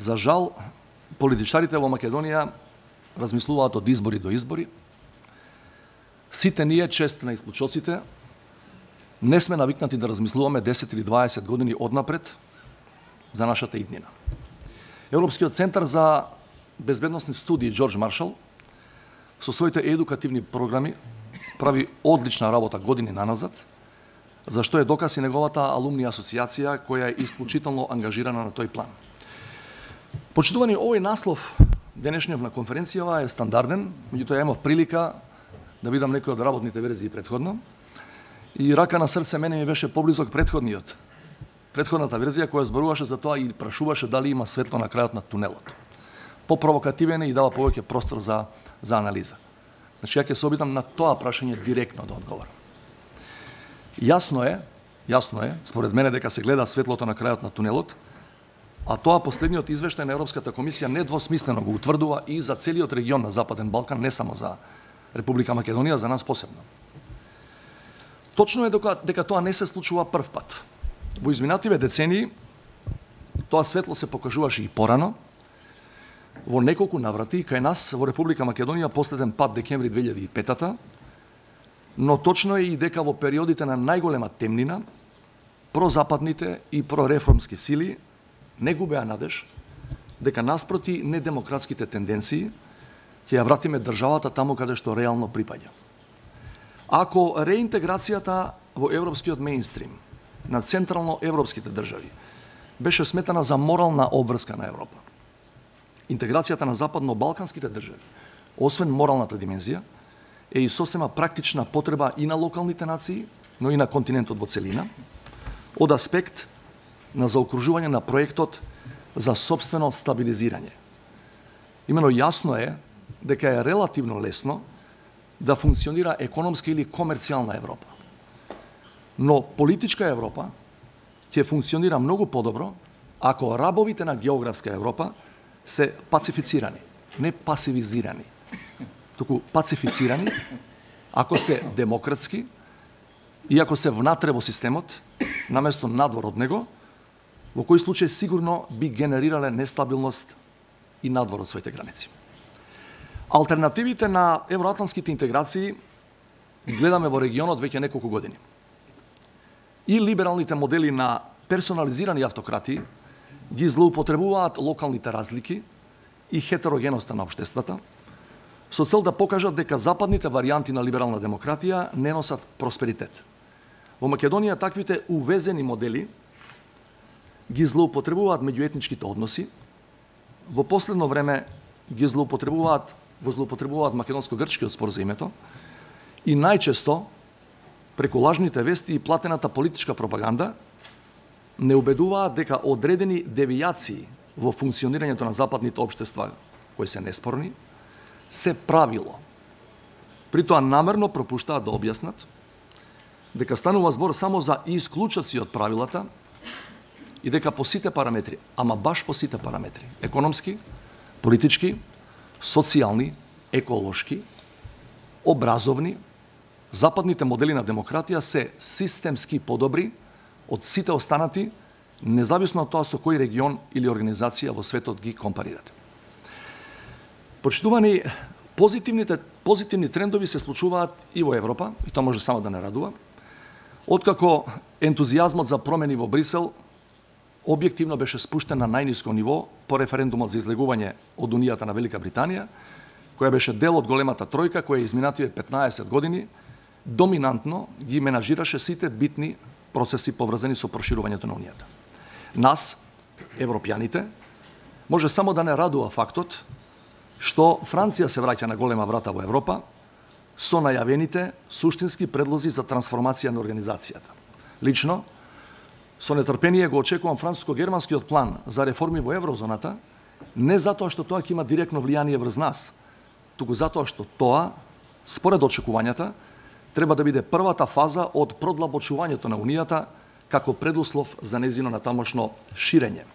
За жал, политичарите во Македонија размислуваат од избори до избори. Сите ние, чест на исклучоците, не сме навикнати да размислуваме 10 или 20 години однапред за нашата иднина. Европскиот центар за безбедносни студии Джордж Маршал со своите едукативни програми прави одлична работа години наназад, за што е доказ и неговата алумни асоциација која е исклучително ангажирана на тој план. Почитувани, овој наслов денешниот на конференцијава е стандарден, меѓутоа имав прилика да видам некои од работните верзии претходно и рака на срце мене ми беше поблизок предходната верзија која зборуваше за тоа и прашуваше дали има светло на крајот на тунелот. Попровокативен е и дава повеќе простор за анализа. Значи, ја ќе се обидам на тоа прашање директно да одговорам. Јасно е, според мене, дека се гледа светлото на крајот на тунелот, а тоа последниот извештај на Европската комисија недвосмислено го утврдува и за целиот регион на Западен Балкан, не само за Република Македонија, за нас посебно. Точно е дека тоа не се случува прв пат. Во изминативе децении тоа светло се покажуваше и порано, во неколку наврати кај нас во Република Македонија последен пат декември 2005-та, но точно е и дека во периодите на најголема темнина прозападните и прореформски сили не губеа надеж дека наспроти недемократските тенденции ќе ја вратиме државата таму каде што реално припаѓа. Ако реинтеграцијата во европскиот мејнстрим на централно европските држави беше сметана за морална обврска на Европа, интеграцијата на западно-балканските држави, освен моралната димензија, е и сосема практична потреба и на локалните нации, но и на континентот во целина, од аспект на заокружување на проектот за сопствено стабилизирање. Имено јасно е дека е релативно лесно да функционира економска или комерцијална Европа. Но политичка Европа ќе функционира многу подобро ако рабовите на географска Европа се пацифицирани, не пасивизирани, туку пацифицирани, ако се демократски и ако се внатре во системот, наместо надвор од него, во кој случај сигурно би генерирале нестабилност и надвор од своите граници. Алтернативите на евроатлантските интеграции гледаме во регионот веќе неколку години. И либералните модели на персонализирани автократи ги злоупотребуваат локалните разлики и хетерогеноста на општествата, со цел да покажат дека западните варијанти на либерална демократија не носат просперитет. Во Македонија таквите увезени модели ги злоупотребуваат меѓуетничките односи, во последно време ги злоупотребуваат македонско-грчкиот спор за името и најчесто преку лажните вести и платената политичка пропаганда не убедуваат дека одредени девијации во функционирањето на западните општества, кои се неспорни, се правило. При тоа намерно пропуштаат да објаснат дека станува збор само за исклучоци од правилата и дека по сите параметри, ама баш по сите параметри, економски, политички, социјални, еколошки, образовни, западните модели на демократија се системски подобри од сите останати, независно од тоа со кој регион или организација во светот ги компарирате. Почитувани, позитивни трендови се случуваат и во Европа, и тоа може само да не радува, откако ентузијазмот за промени во Брисел објективно беше спуштен на најниско ниво по референдумот за излегување од Унијата на Велика Британија, која беше дел од големата тројка која изминативе 15 години доминантно ги менажираше сите битни процеси поврзани со проширувањето на Унијата. Нас, европјаните, може само да не радува фактот што Франција се враќа на голема врата во Европа со најавените суштински предлози за трансформација на организацијата. Лично, со нетрпение го очекувам француско-германскиот план за реформи во еврозоната, не затоа што тоа ќе има директно влијание врз нас, туку затоа што тоа, според очекувањата, треба да биде првата фаза од продлабочувањето на Унијата како предуслов за нејзино натамошно ширење.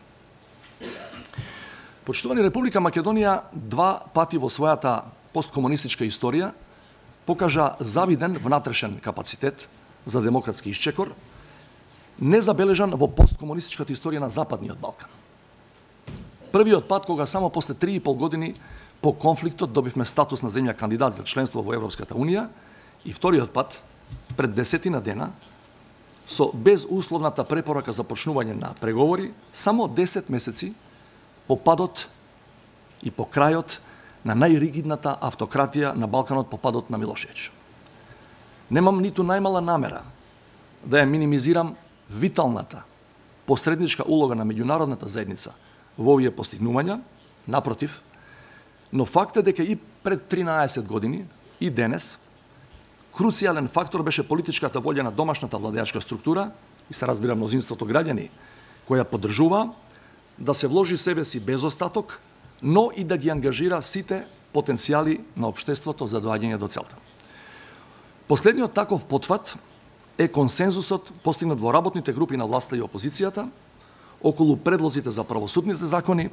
Почитувани, Република Македонија два пати во својата посткомунистичка историја покажа завиден внатрешен капацитет за демократски исчекор, незабележан во посткомунистичката историја на Западниот Балкан. Првиот пат кога само после 3,5 години по конфликтот добивме статус на земја кандидат за членство во Европската Унија, и вториот пат пред 10 дена со безусловната препорака за почнување на преговори само 10 месеци по падот и по крајот на најригидната автократија на Балканот, по падот на Милошевиќ. Немам ниту најмала намера да ја минимизирам виталната посредничка улога на меѓународната заедница во овие постигнувања, напротив, но факт е дека и пред 13 години и денес круцијален фактор беше политичката волја на домашната владеачка структура, и се разбира мнозинството граѓани, која поддржува да се вложи себе си без остаток, но и да ги ангажира сите потенцијали на општеството за доаѓање до целта. Последниот таков потфат е консензусот постигнат во работните групи на власта и опозицијата околу предлозите за правосудните закони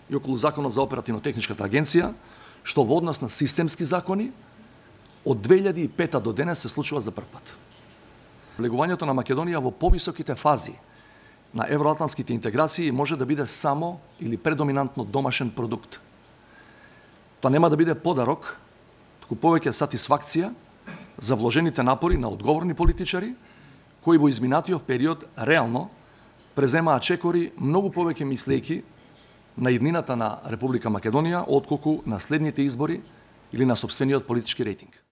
и околу законот за оперативно-техничката агенција, што во однос на системски закони од 2005 до денес се случува за прв пат. Влегувањето на Македонија во повисоките фази на евроатлантските интеграции може да биде само или предоминантно домашен продукт. Тоа нема да биде подарок, туку повеќе сатисфакција за вложените напори на одговорни политичари, кои во изминатиот период реално преземаа чекори многу повеќе мислејки на иднината на Република Македонија отколку на следните избори или на сопствениот политички рейтинг.